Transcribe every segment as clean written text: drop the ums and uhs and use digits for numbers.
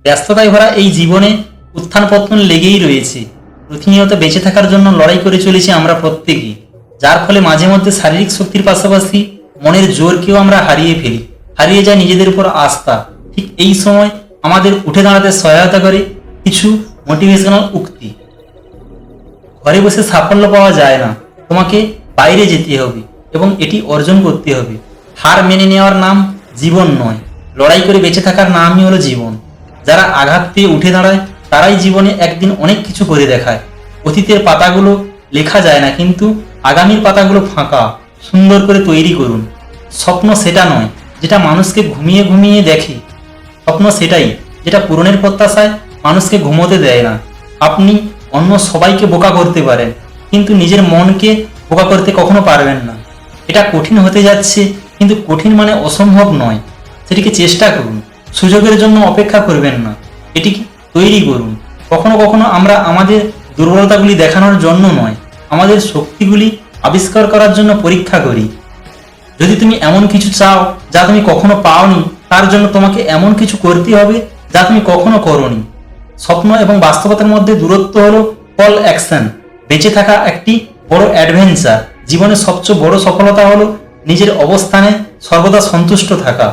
ব্যস্ততায় ভরা এই জীবনে উত্থান পতন লেগেই রয়েছে। প্রতিনিয়ত বেঁচে থাকার জন্য লড়াই করে চলেছি আমরা প্রত্যেকেই, যার ফলে মাঝে মধ্যে শারীরিক শক্তির পাশাপাশি মনের জোরকেও আমরা হারিয়ে ফেলি, হারিয়ে যায় নিজেদের উপর আস্থা। ঠিক এই সময় আমাদের উঠে দাঁড়াতে সহায়তা করে কিছু মোটিভেশনাল উক্তি। ঘরে বসে সাফল্য পাওয়া যায় না, তোমাকে বাইরে যেতে হবে এবং এটি অর্জন করতে হবে। হার মেনে নেওয়ার নাম জীবন নয়, লড়াই করে বেঁচে থাকার নামই হলো জীবন। যারা আঘাত পেয়ে উঠে দাঁড়ায় তারাই জীবনে একদিন অনেক কিছু করে দেখায়। অতীতের পাতাগুলো লেখা যায় না, কিন্তু আগামীর পাতাগুলো ফাঁকা, সুন্দর করে তৈরি করুন। স্বপ্ন সেটা নয় যেটা মানুষকে ঘুমিয়ে ঘুমিয়ে দেখে, স্বপ্ন সেটাই যেটা পূরণের প্রত্যাশায় মানুষকে ঘুমোতে দেয় না। আপনি অন্য সবাইকে বোকা করতে পারেন, কিন্তু নিজের মনকে বোকা করতে কখনো পারবেন না। এটা কঠিন হতে যাচ্ছে, কিন্তু কঠিন মানে অসম্ভব নয়। সেটিকে চেষ্টা করুন, সুযোগের জন্য অপেক্ষা করবেন না, এটিকে তৈরি করুন। কখনো কখনো আমরা আমাদের দুর্বলতাগুলি দেখানোর জন্য নয়, আমাদের শক্তিগুলি আবিষ্কার করার জন্য পরীক্ষা করি। যদি তুমি এমন কিছু চাও যা তুমি কখনো পাওনি, তার জন্য তোমাকে এমন কিছু করতে হবে যা তুমি কখনো করোনি। স্বপ্ন এবং বাস্তবতার মধ্যে দূরত্ব হলো কল অ্যাকশন। বেঁচে থাকা একটি বড় অ্যাডভেঞ্চার। জীবনের সবচেয়ে বড় সফলতা হলো নিজের অবস্থানে সর্বদা সন্তুষ্ট থাকা।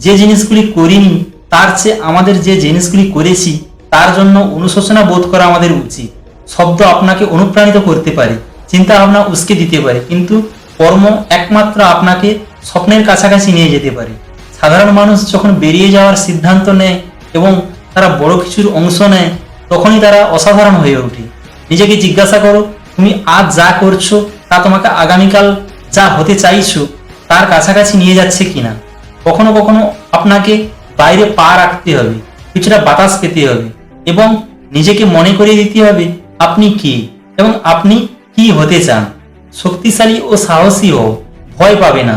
যে জিনিসগুলি করিনি তার চেয়ে আমাদের যে জিনিসগুলি করেছি তার জন্য অনুশোচনা বোধ করা আমাদের উচিত। শব্দ আপনাকে অনুপ্রাণিত করতে পারে, চিন্তা ভাবনা উস্কে দিতে পারে, কিন্তু কর্ম একমাত্র আপনাকে স্বপ্নের কাছাকাছি নিয়ে যেতে পারে। সাধারণ মানুষ যখন বেরিয়ে যাওয়ার সিদ্ধান্ত নেয় এবং তারা বড় কিছুর অংশ নেয়, তখনই তারা অসাধারণ হয়ে ওঠে। নিজেকে জিজ্ঞাসা করো, তুমি আজ যা করছো তা তোমাকে আগামীকাল যা হতে চাইছো তার কাছাকাছি নিয়ে যাচ্ছে কিনা। কখনো কখনো আপনাকে বাইরে পা রাখতে হবে, কিছুটা বাতাস পেতে হবে এবং নিজেকে মনে করিয়ে দিতে হবে আপনি কে এবং আপনি কি হতে চান। শক্তিশালী ও সাহসী হও, ভয় পাবে না,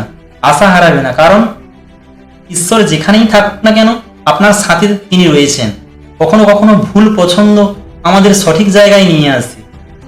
আশা হারাবে না, কারণ ঈশ্বর যেখানেই থাকুক না কেন আপনার সাথে তিনি রয়েছেন। কখনো কখনো ভুল পছন্দ আমাদের সঠিক জায়গায় নিয়ে আসে।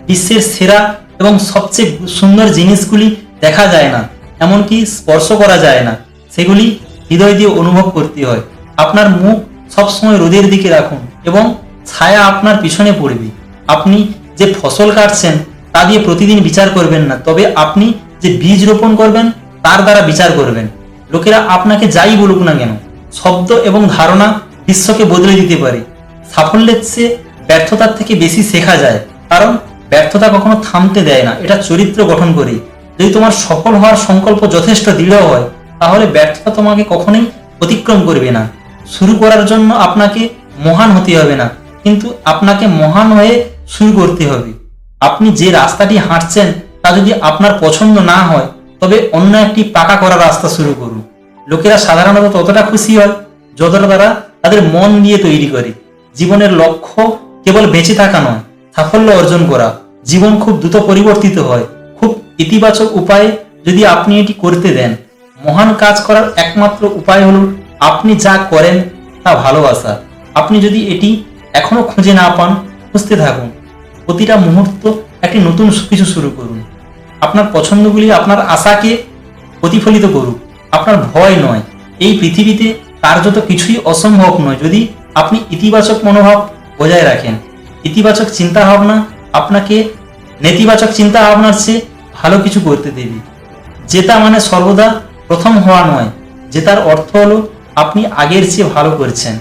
বিশ্বের সেরা এবং সবচেয়ে সুন্দর জিনিসগুলি দেখা যায় না, এমনকি স্পর্শ করা যায় না, সেগুলি হৃদয় দিয়ে অনুভব করতে হয়। আপনার মুখ সবসময় রোদের দিকে রাখুন এবং ছায়া আপনার পিছনে পড়বে। আপনি যে ফসল কাটছেন তা দিয়ে প্রতিদিন বিচার করবেন না, তবে আপনি যে বীজ রোপণ করবেন তার দ্বারা বিচার করবেন। লোকেরা আপনাকে যাই বলুক না কেন, শব্দ এবং ধারণা বিশ্বকে বদলে দিতে পারে। সাফল্যের চেয়ে ব্যর্থতার থেকে বেশি শেখা যায়, কারণ ব্যর্থতা কখনো থামতে দেয় না, এটা চরিত্র গঠন করে। যদি তোমার সফল হওয়ার সংকল্প যথেষ্ট দৃঢ় হয়, তাহলে ব্যর্থতা তোমাকে কখনোই অতিক্রম করবে না। শুরু করার জন্য আপনাকে মহান হতে হবে না, কিন্তু আপনাকে মহান হয়ে শুরু করতে হবে। আপনি যে রাস্তাটি হাঁটছেন তা যদি আপনার পছন্দ না হয়, তবে অন্য একটি পাকা করা রাস্তা শুরু করুন। লোকেরা সাধারণত ততটা খুশি হয় যতটা তারা তাদের মন দিয়ে তৈরি করে। জীবনের লক্ষ্য কেবল বেঁচে থাকা নয়, সাফল্য অর্জন করা। জীবন খুব দ্রুত পরিবর্তিত হয়, খুব ইতিবাচক উপায়ে যদি আপনি এটি করতে দেন। মহান কাজ করার একমাত্র উপায় হলো আপনি যা করেন তা ভালোবাসা। আপনি যদি এটি এখনো খুঁজে না পান, খুঁজতে থাকুন। প্রতিটা মুহূর্ত একটি নতুন কিছু শুরু করুন। আপনার পছন্দগুলি আপনার আশাকে প্রতিফলিত করুক, আপনার ভয় নয়। এই পৃথিবীতে কার্যত কিছুই অসম্ভব নয় যদি আপনি ইতিবাচক মনোভাব বজায় রাখেন। ইতিবাচক চিন্তা ভাবনা আপনাকে নেতিবাচক চিন্তা ভাবনার চেয়ে ভালো কিছু করতে দেবে। জেতা মানে সর্বদা প্রথম হওয়া নয়, জেতার অর্থ হলো আপনি আগের চেয়ে ভালো করছেন।